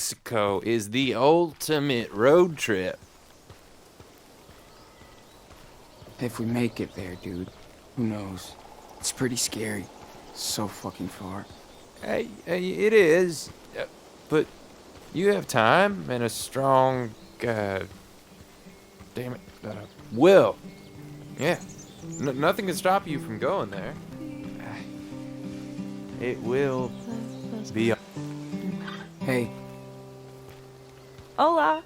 Mexico is the ultimate road trip. If we make it there, dude, who knows? It's pretty scary. So fucking far. It is, but you have time and a strong, will. Yeah, nothing can stop you from going there. It will be. Hey, Hola.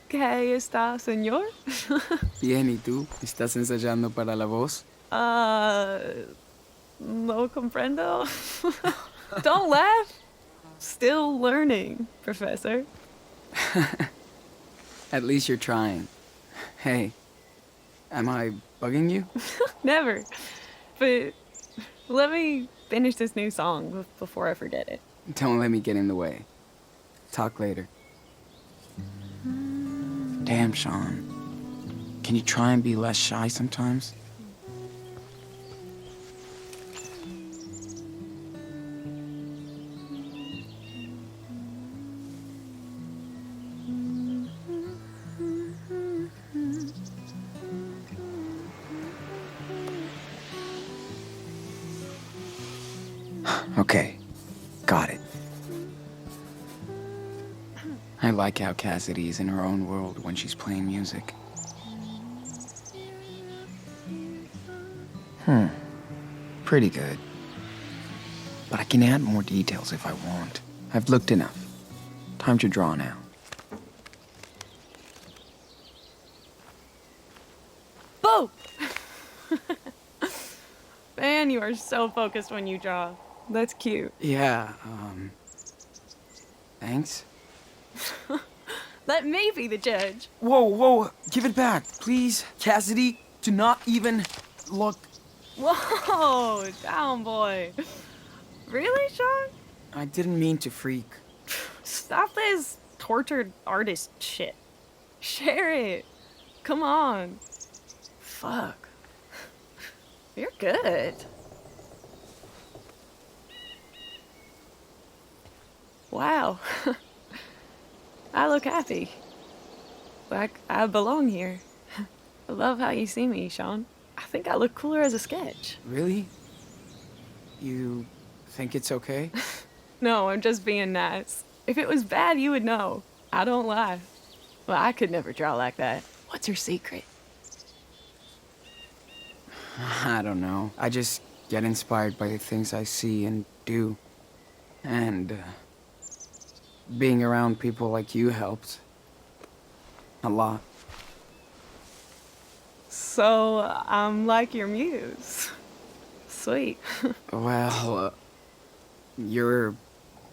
¿Qué está, señor? bien, ¿y tú? ¿Estás ensayando para la voz? No comprendo. Don't laugh. Still learning, Professor. At least you're trying. Hey, am I bugging you? Never. But let me finish this new song before I forget it. Don't let me get in the way. Talk later. Damn, Sean. Can you try and be less shy sometimes? Okay, got it. I like how Cassidy's in her own world when she's playing music. Pretty good. But I can add more details if I want. I've looked enough. Time to draw now. Boo! Man, you are so focused when you draw. That's cute. Yeah, thanks? Let me be the judge. Whoa, give it back, please. Cassidy, do not even look. Whoa, down, boy. Really, Sean? I didn't mean to freak. Stop this tortured artist shit. Share it. Come on. Fuck. You're good. Wow. I look happy. Like I belong here. I love how you see me, Sean. I think I look cooler as a sketch. Really? You think it's okay? No, I'm just being nice. If it was bad, you would know. I don't lie. Well, I could never draw like that. What's your secret? I don't know. I just get inspired by the things I see and do. And, being around people like you helped. A lot. So, I'm like your muse. Sweet. Well, you're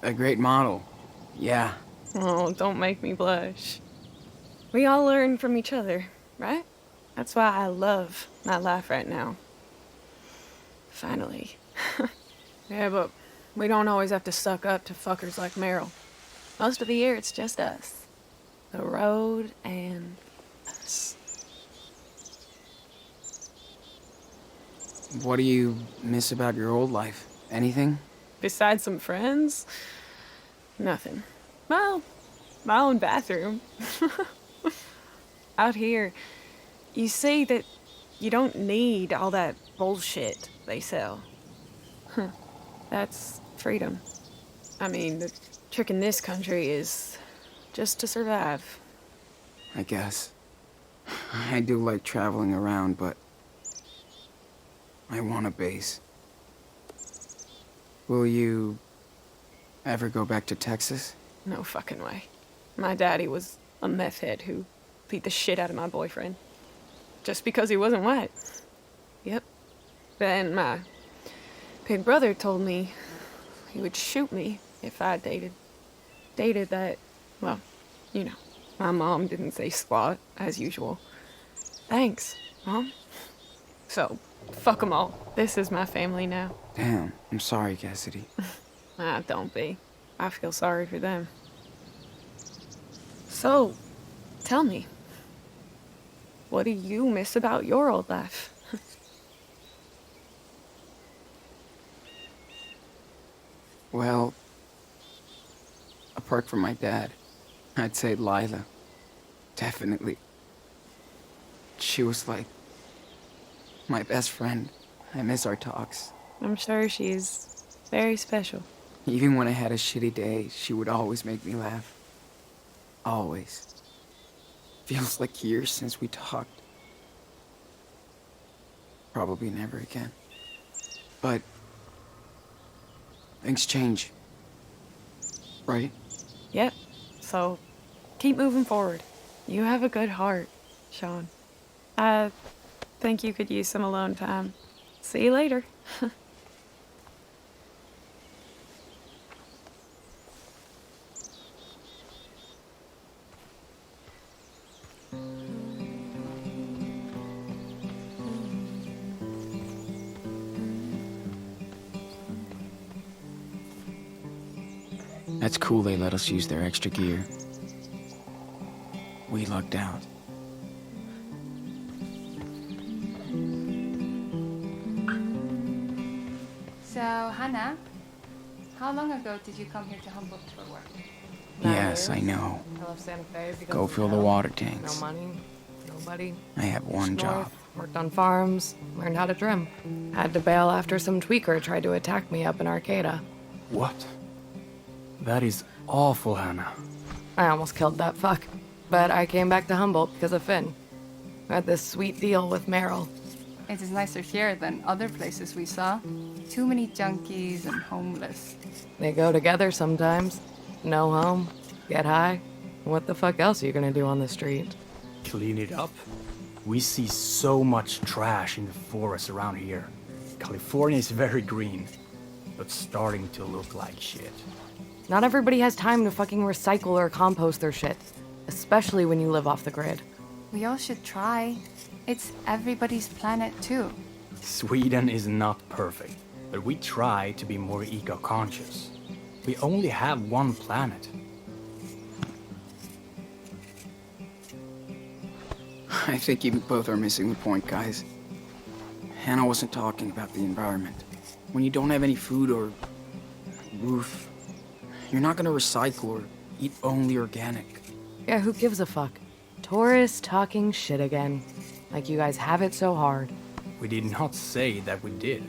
a great model. Yeah. Oh, don't make me blush. We all learn from each other, right? That's why I love my life right now. Finally. Yeah, but we don't always have to suck up to fuckers like Meryl. Most of the year, it's just us. The road and us. What do you miss about your old life? Anything? Besides some friends, nothing. Well, my own bathroom. Out here, you see that you don't need all that bullshit they sell. That's freedom. I mean, the trick in this country is just to survive. I guess. I do like traveling around, but I want a base. Will you ever go back to Texas? No fucking way. My daddy was a meth head who beat the shit out of my boyfriend. Just because he wasn't white. Yep. Then my big brother told me he would shoot me if I dated that, well, you know, my mom didn't say squat, as usual. Thanks, Mom. So, fuck 'em all. This is my family now. Damn, I'm sorry, Cassidy. Ah, don't be. I feel sorry for them. So, tell me, what do you miss about your old life? Well, apart from my dad, I'd say Lila. Definitely. She was like my best friend. I miss our talks. I'm sure she's very special. Even when I had a shitty day, she would always make me laugh. Always. Feels like years since we talked. Probably never again. But things change. Right? Yep. So keep moving forward. You have a good heart, Sean. I think you could use some alone time. See you later. That's cool they let us use their extra gear. We lucked out. So, Hannah, how long ago did you come here to Humboldt for work? Yes, I know. I left Santa Fe because Go of fill the hell. water No tanks. money, nobody. I have one Just job. north, worked on farms, learned how to trim. Had to bail after some tweaker tried to attack me up in Arcata. What? That is awful, Hannah. I almost killed that fuck. But I came back to Humboldt because of Finn. I had this sweet deal with Merrill. It is nicer here than other places we saw. Too many junkies and homeless. They go together sometimes. No home, get high. What the fuck else are you gonna do on the street? Clean it up? We see so much trash in the forest around here. California is very green, but starting to look like shit. Not everybody has time to fucking recycle or compost their shit. Especially when you live off the grid. We all should try. It's everybody's planet, too. Sweden is not perfect, but we try to be more eco-conscious. We only have one planet. I think you both are missing the point, guys. Hannah wasn't talking about the environment. When you don't have any food or roof, you're not gonna recycle or eat only organic. Yeah, who gives a fuck? Tourists talking shit again. Like you guys have it so hard. We did not say that we did.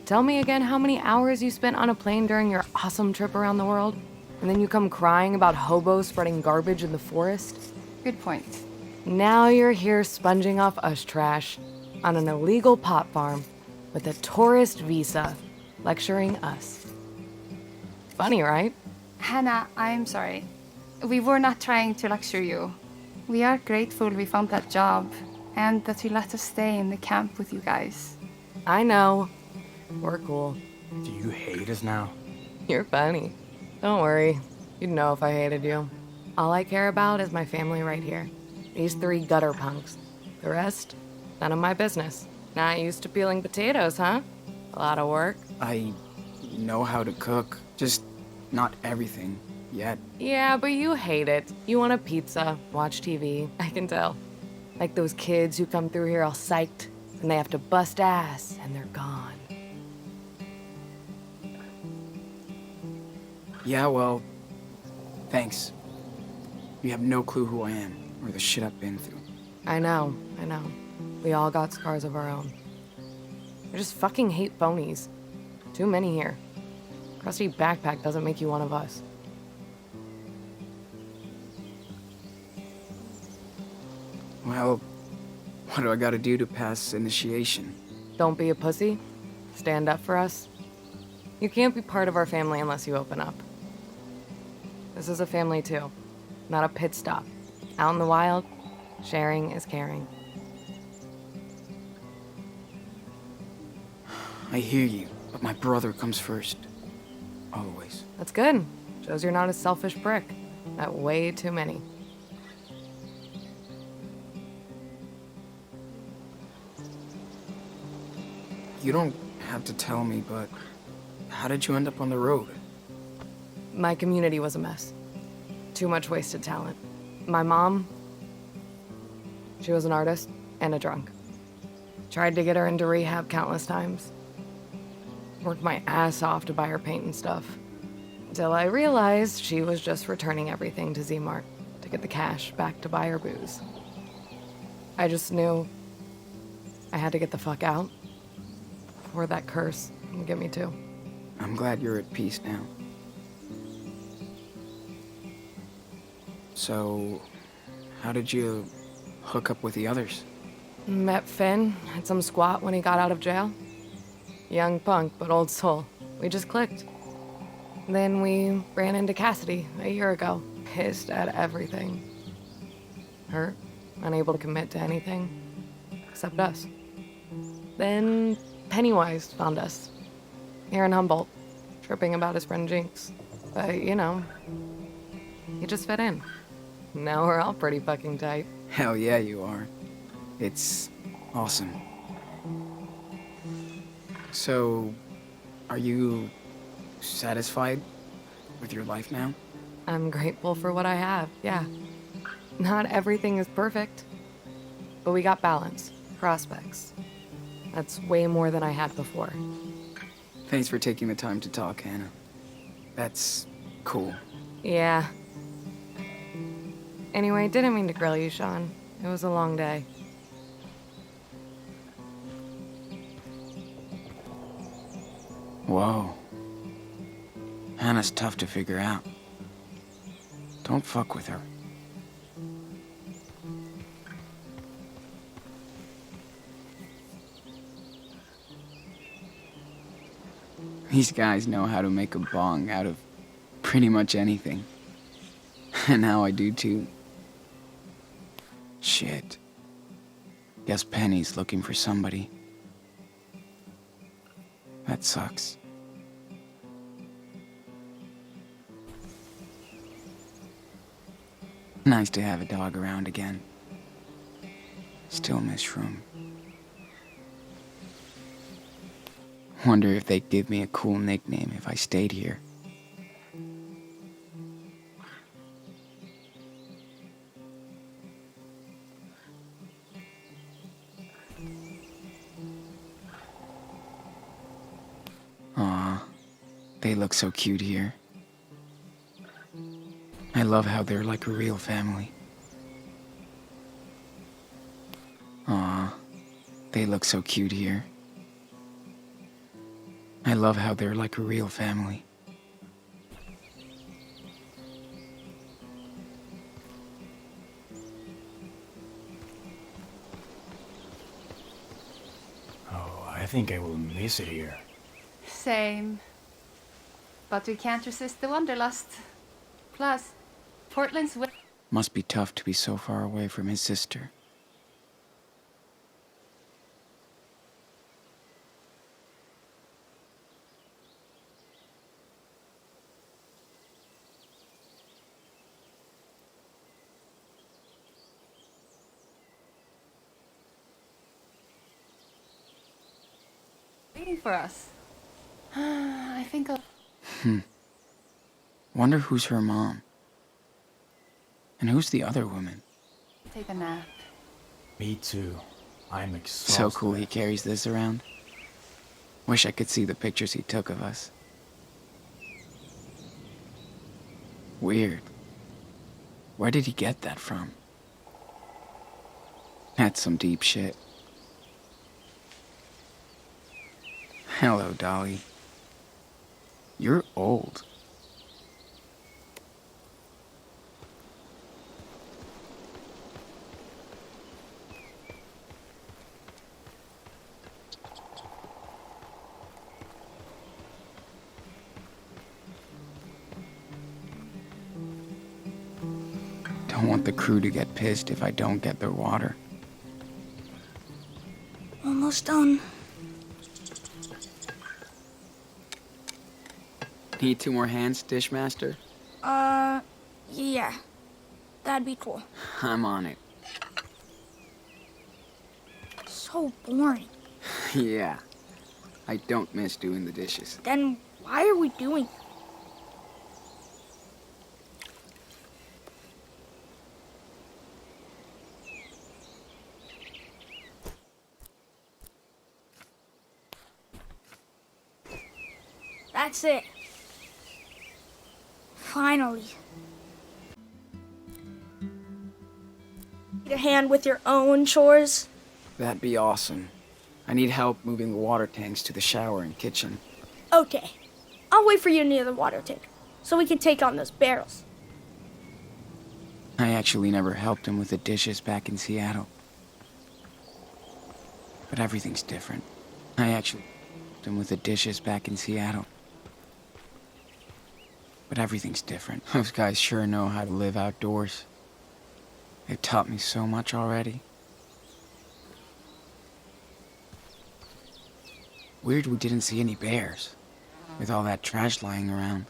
Tell me again how many hours you spent on a plane during your awesome trip around the world? And then you come crying about hobos spreading garbage in the forest? Good point. Now you're here sponging off us trash on an illegal pot farm with a tourist visa, lecturing us. Funny, right? Hannah, I'm sorry. We were not trying to lecture you. We are grateful we found that job and that you let us stay in the camp with you guys. I know. We're cool. Do you hate us now? You're funny. Don't worry. You'd know if I hated you. All I care about is my family right here. These 3 gutter punks. The rest, none of my business. Not used to peeling potatoes, huh? A lot of work. I know how to cook, just not everything yet. Yeah, but you hate it. You want a pizza, watch TV. I can tell. Like those kids who come through here all psyched, and they have to bust ass, and they're gone. Yeah, well, thanks. You have no clue who I am or the shit I've been through. I know. We all got scars of our own. I just fucking hate phonies. Too many here. Crusty backpack doesn't make you one of us. Well, what do I gotta do to pass initiation? Don't be a pussy. Stand up for us. You can't be part of our family unless you open up. This is a family too, not a pit stop. Out in the wild, sharing is caring. I hear you, but my brother comes first. Always. That's good. Shows you're not a selfish prick. That way too many. You don't have to tell me, but how did you end up on the road? My community was a mess. Too much wasted talent. My mom, she was an artist and a drunk. Tried to get her into rehab countless times. Worked my ass off to buy her paint and stuff. Till I realized she was just returning everything to Z-Mart to get the cash back to buy her booze. I just knew I had to get the fuck out before that curse would get me too. I'm glad you're at peace now. So, how did you hook up with the others? Met Finn at some squat when he got out of jail. Young punk, but old soul. We just clicked. Then we ran into Cassidy a year ago, pissed at everything. Hurt, unable to commit to anything, except us. Then Pennywise found us, here in Humboldt, tripping about his friend Jinx. But, you know, he just fit in. Now we're all pretty fucking tight. Hell yeah, you are. It's awesome. So, are you satisfied with your life now? I'm grateful for what I have, yeah. Not everything is perfect, but we got balance, prospects. That's way more than I had before. Thanks for taking the time to talk, Hannah. That's cool. Yeah. Anyway, didn't mean to grill you, Sean. It was a long day. Whoa. Hannah's tough to figure out. Don't fuck with her. These guys know how to make a bong out of pretty much anything. And now I do too. Shit. Guess Penny's looking for somebody. That sucks. Nice to have a dog around again. Still miss Shroom. Wonder if they'd give me a cool nickname if I stayed here. Aw, they look so cute here. I love how they're like a real family. Aw, they look so cute here. I love how they're like a real family. Oh, I think I will miss it here. Same. But we can't resist the wanderlust. Plus, Portland's Must be tough to be so far away from his sister. waiting for us. I think I'll Wonder who's her mom. And who's the other woman? take a nap. Me too. I'm exhausted. So cool he carries this around. Wish I could see the pictures he took of us. Weird. Where did he get that from? That's some deep shit. Hello, Dolly. You're old. Don't want the crew to get pissed if I don't get their water. Almost done. Need 2 more hands, Dishmaster? Yeah. That'd be cool. I'm on it. So boring. Yeah. I don't miss doing the dishes. Then why are we doing it? That's it. Finally. Need a hand with your own chores? That'd be awesome. I need help moving the water tanks to the shower and kitchen. Okay. I'll wait for you near the water tank, so we can take on those barrels. I actually never helped him with the dishes back in Seattle. But everything's different. I actually helped him with the dishes back in Seattle. But everything's different. Those guys sure know how to live outdoors. They've taught me so much already. Weird we didn't see any bears, with all that trash lying around.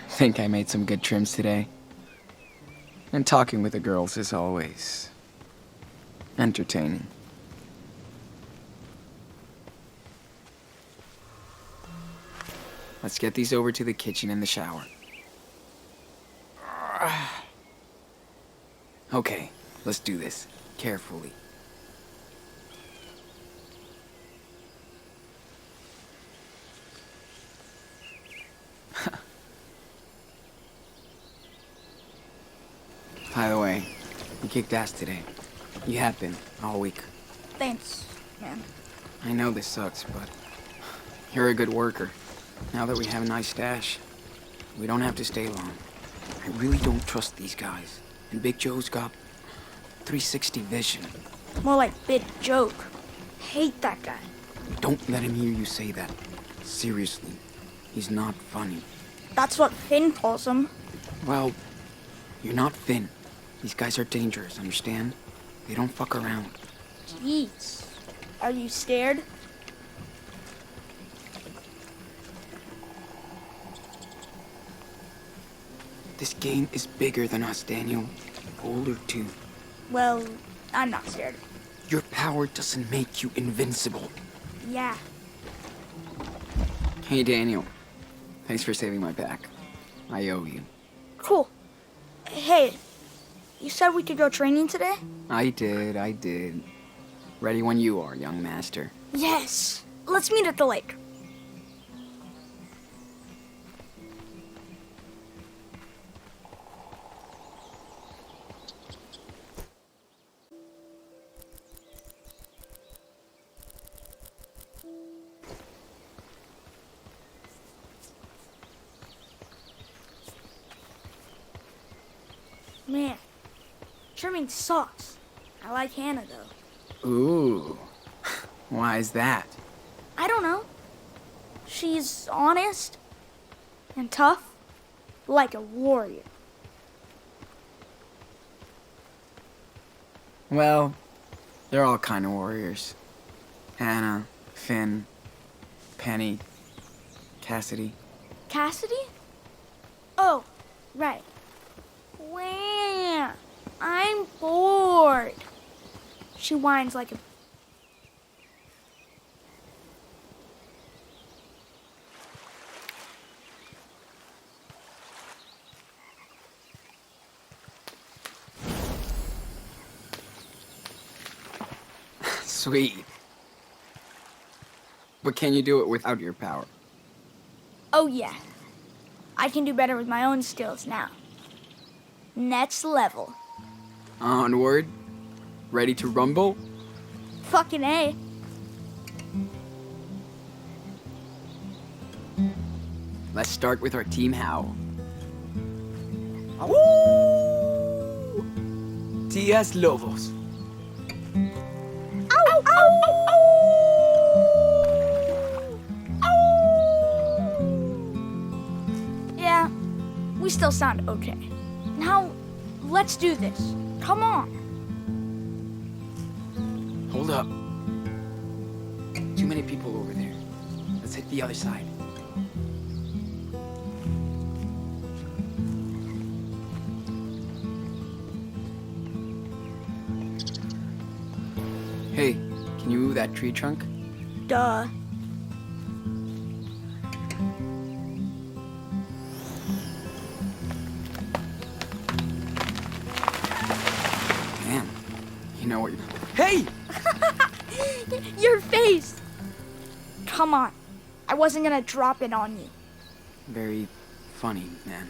Think I made some good trims today. And talking with the girls is always entertaining. Let's get these over to the kitchen and the shower. Okay, let's do this. Carefully. By the way, you kicked ass today. You have been, all week. Thanks, man. I know this sucks, but you're a good worker. Now that we have a nice stash, we don't have to stay long. I really don't trust these guys. And Big Joe's got 360 vision. More like Big Joke. Hate that guy. Don't let him hear you say that. Seriously, he's not funny. That's what Finn calls him. Well, you're not Finn. These guys are dangerous, understand? They don't fuck around. Jeez. Are you scared? This game is bigger than us, Daniel. Older too. Well, I'm not scared. Your power doesn't make you invincible. Yeah. Hey, Daniel. Thanks for saving my back. I owe you. Cool. Hey, you said we could go training today? I did. Ready when you are, young master. Yes. Let's meet at the lake. Man, trimming sucks. I like Hannah, though. Ooh. Why is that? I don't know. She's honest and tough, like a warrior. Well, they're all kind of warriors. Hannah, Finn, Penny, Cassidy. Cassidy? Oh, right. Wah, I'm bored. She whines like a... Sweet. But can you do it without your power? Oh, yeah. I can do better with my own skills now. Next level. Onward. Ready to rumble? Fucking A. Let's start with our team howl. Tías Lobos. Ow, ow, ow, ow. Yeah, we still sound okay. Now, let's do this. Come on. Hold up. Too many people over there. Let's hit the other side. Hey, can you move that tree trunk? Duh. You know what? Hey! Your face! Come on. I wasn't gonna drop it on you. Very funny, man.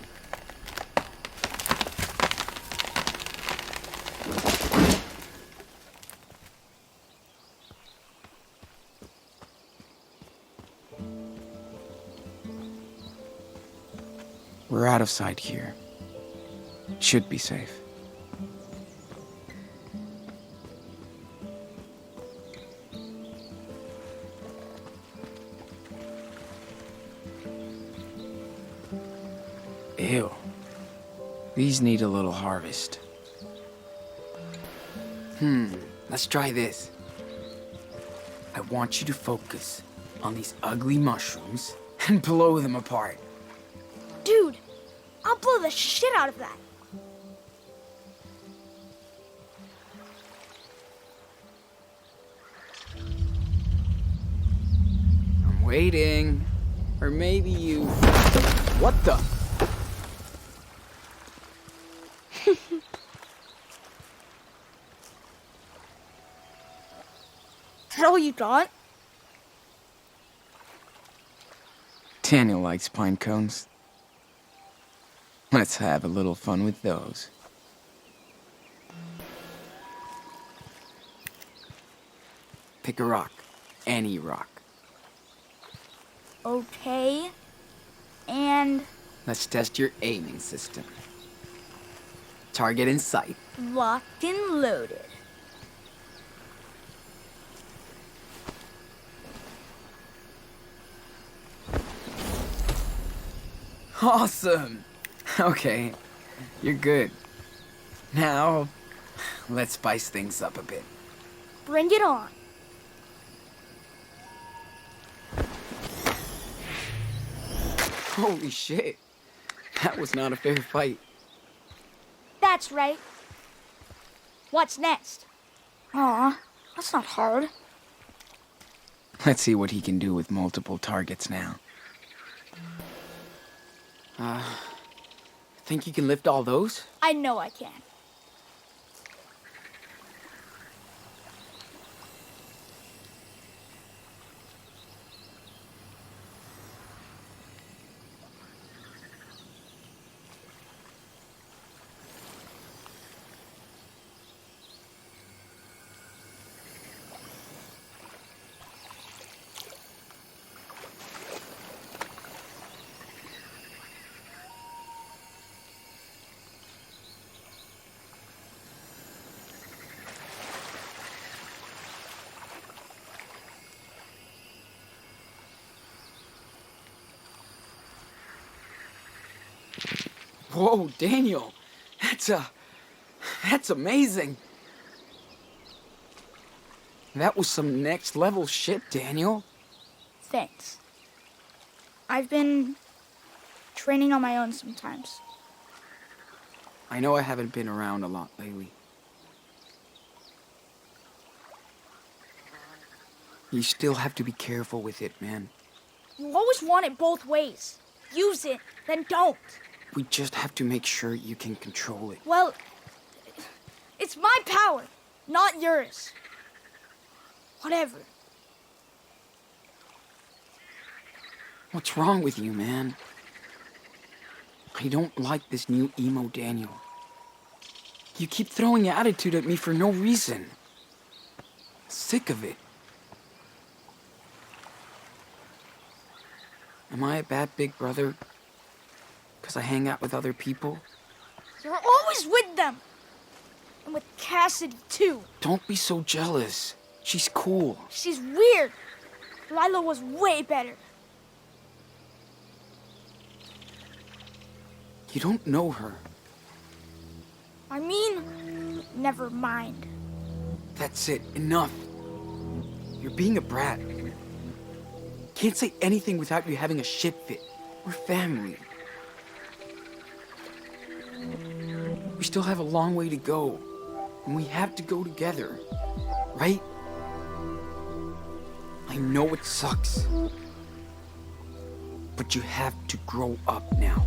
We're out of sight here. Should be safe. Ew. These need a little harvest. Let's try this. I want you to focus on these ugly mushrooms and blow them apart. Dude, I'll blow the shit out of that. I'm waiting. Or maybe you... What the? Is that all you got? Daniel likes pine cones. Let's have a little fun with those. Pick a rock. Any rock. Okay. And Let's test your aiming system. Target in sight. locked and loaded. Awesome! Okay, you're good. Now, let's spice things up a bit. Bring it on. Holy shit. That was not a fair fight. That's right. What's next? Aw, that's not hard. Let's see what he can do with multiple targets now. Think you can lift all those? I know I can. Whoa, Daniel! That's amazing! That was some next level shit, Daniel. Thanks. I've been training on my own sometimes. I know I haven't been around a lot lately. You still have to be careful with it, man. You always want it both ways. Use it, then don't. We just have to make sure you can control it. Well, it's my power, not yours. Whatever. What's wrong with you, man? I don't like this new emo Daniel. You keep throwing attitude at me for no reason. Sick of it. Am I a bad big brother? Because I hang out with other people? You're always with them. And with Cassidy, too. Don't be so jealous. She's cool. She's weird. Lila was way better. You don't know her. I mean, never mind. That's it. Enough. You're being a brat. Can't say anything without you having a shit fit. We're family. We still have a long way to go. And we have to go together. Right? I know it sucks. But you have to grow up now.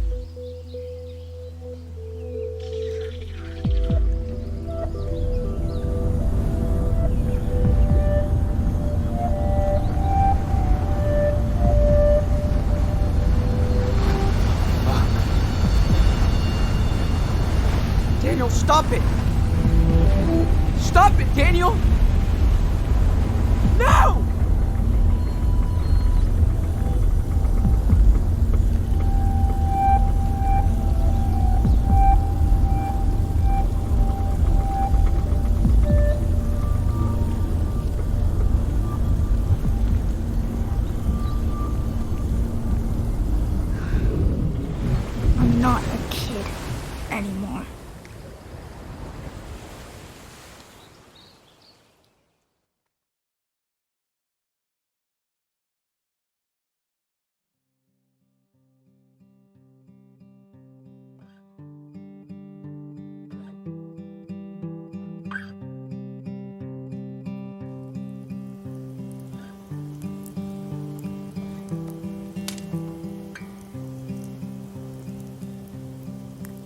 Stop it! Stop it, Daniel! No! I'm not a kid anymore.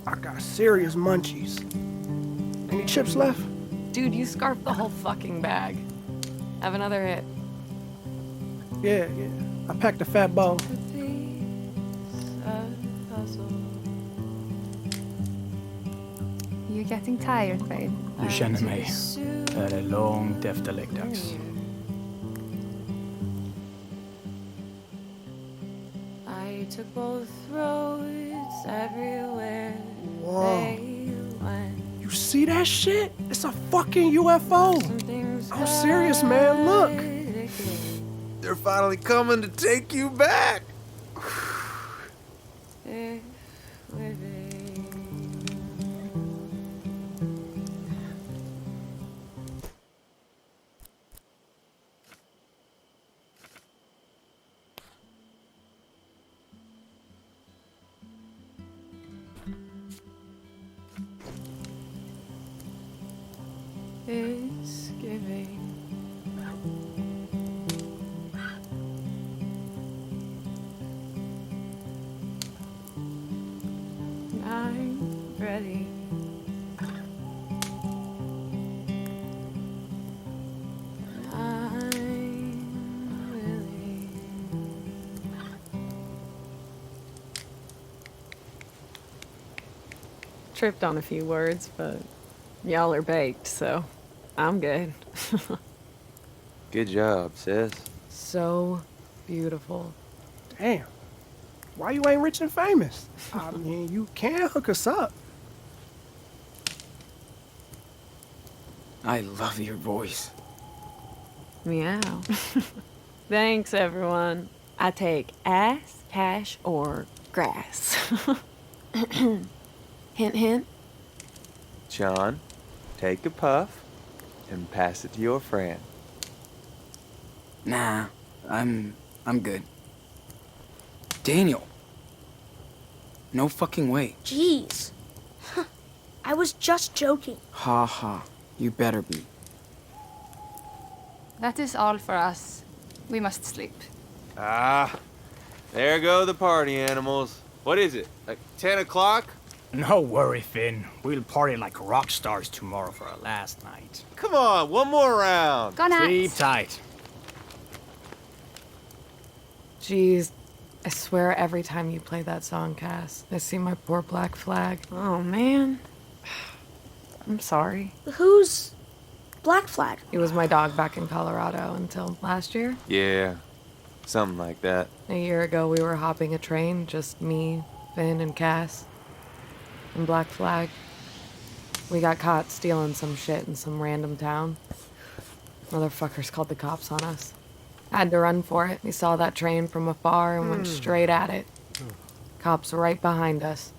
I got serious munchies. Any chips left? Dude, you scarfed the whole fucking bag. Have another hit. Yeah. I packed a fat bowl. You're getting tired, babe. Du känner mig. Det här är långt efter läggdags. I took both roads everywhere. Whoa. They went. You see that shit? It's a fucking UFO. I'm serious, man. Look. They're finally coming to take you back. It's giving. I'm ready. I'm willing. Tripped on a few words, but y'all are baked, so I'm good. Good job, sis. So beautiful. Damn. Why you ain't rich and famous? I mean, you can hook us up. I love your voice. Meow. Thanks, everyone. I take ass, cash, or grass. Hint, hint. John, take a puff and pass it to your friend. Nah, I'm good. Daniel. No fucking way. Jeez. I was just joking. Ha ha. You better be. That is all for us. We must sleep. Ah, there go the party animals. What is it, like 10 o'clock? No worry, Finn. We'll party like rock stars tomorrow for our last night. Come on, one more round. Good night. Sleep tight. Jeez, I swear every time you play that song, Cass, I see my poor black flag. Oh, man. I'm sorry. Who's Black Flag? He was my dog back in Colorado until last year. Yeah, something like that. A year ago, we were hopping a train, just me, Finn, and Cass. And Black Flag. We got caught stealing some shit in some random town. Motherfuckers called the cops on us. Had to run for it. We saw that train from afar and went straight at it. Cops right behind us.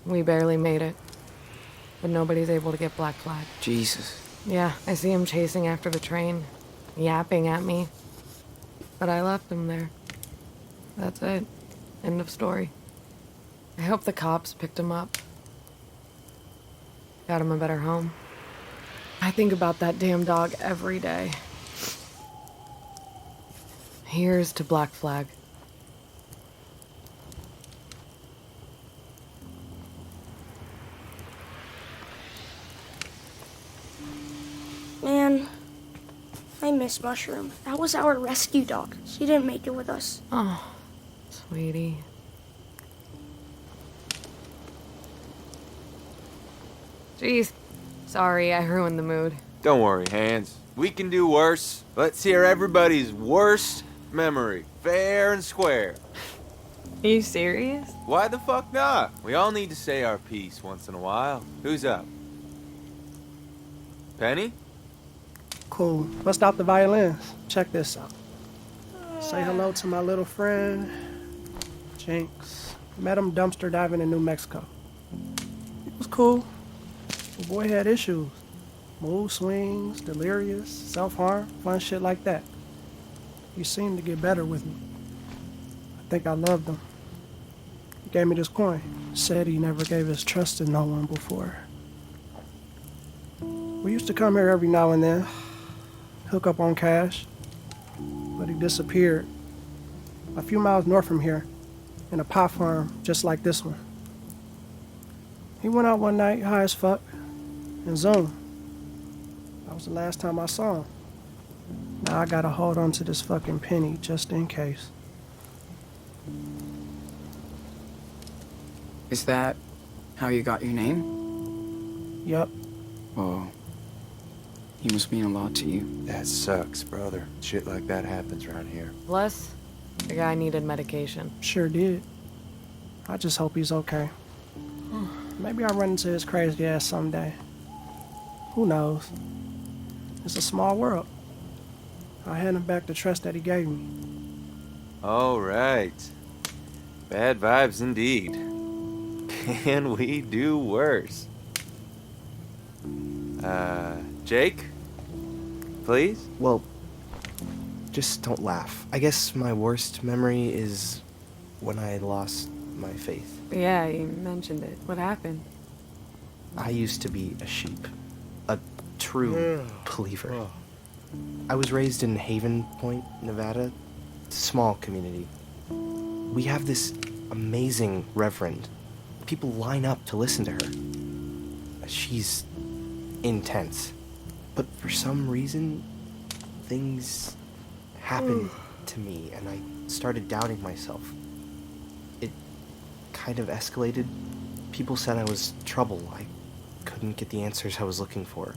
We barely made it. But nobody's able to get Black Flag. Jesus. Yeah, I see him chasing after the train, yapping at me. But I left him there. That's it. End of story. I hope the cops picked him up. Got him a better home. I think about that damn dog every day. Here's to Black Flag. Man, I miss Mushroom. That was our rescue dog. She didn't make it with us. Oh, sweetie. Jeez, Sorry, I ruined the mood. Don't worry, Hans. We can do worse. Let's hear everybody's worst memory, fair and square. Are you serious? Why the fuck not? We all need to say our piece once in a while. Who's up? Penny? Cool. Bust out the violins. Check this out. Say hello to my little friend, Jinx. Met him dumpster diving in New Mexico. It was cool. The boy had issues. Mood swings, delirious, self-harm, fun shit like that. He seemed to get better with me. I think I loved him. He gave me this coin. Said he never gave his trust to no one before. We used to come here every now and then, hook up on cash, but he disappeared. A few miles north from here, in a pot farm just like this one. He went out one night, high as fuck, and zoom. That was the last time I saw him. Now I gotta hold on to this fucking penny just in case. Is that how you got your name? Yup. Whoa. He must mean a lot to you. That sucks, brother. Shit like that happens around here. Plus, the guy needed medication. Sure did. I just hope he's okay. Maybe I'll run into his crazy ass someday. Who knows? It's a small world. I'll hand him back the trust that he gave me. All right. Bad vibes indeed. Can we do worse? Jake? Please? Well, just don't laugh. I guess my worst memory is when I lost my faith. Yeah, you mentioned it. What happened? I used to be a sheep, a true believer. I was raised in Haven Point, Nevada. It's a small community. We have this amazing reverend. People line up to listen to her. She's intense. But for some reason, things happened to me, and I started doubting myself. It kind of escalated. People said I was trouble. I couldn't get the answers I was looking for.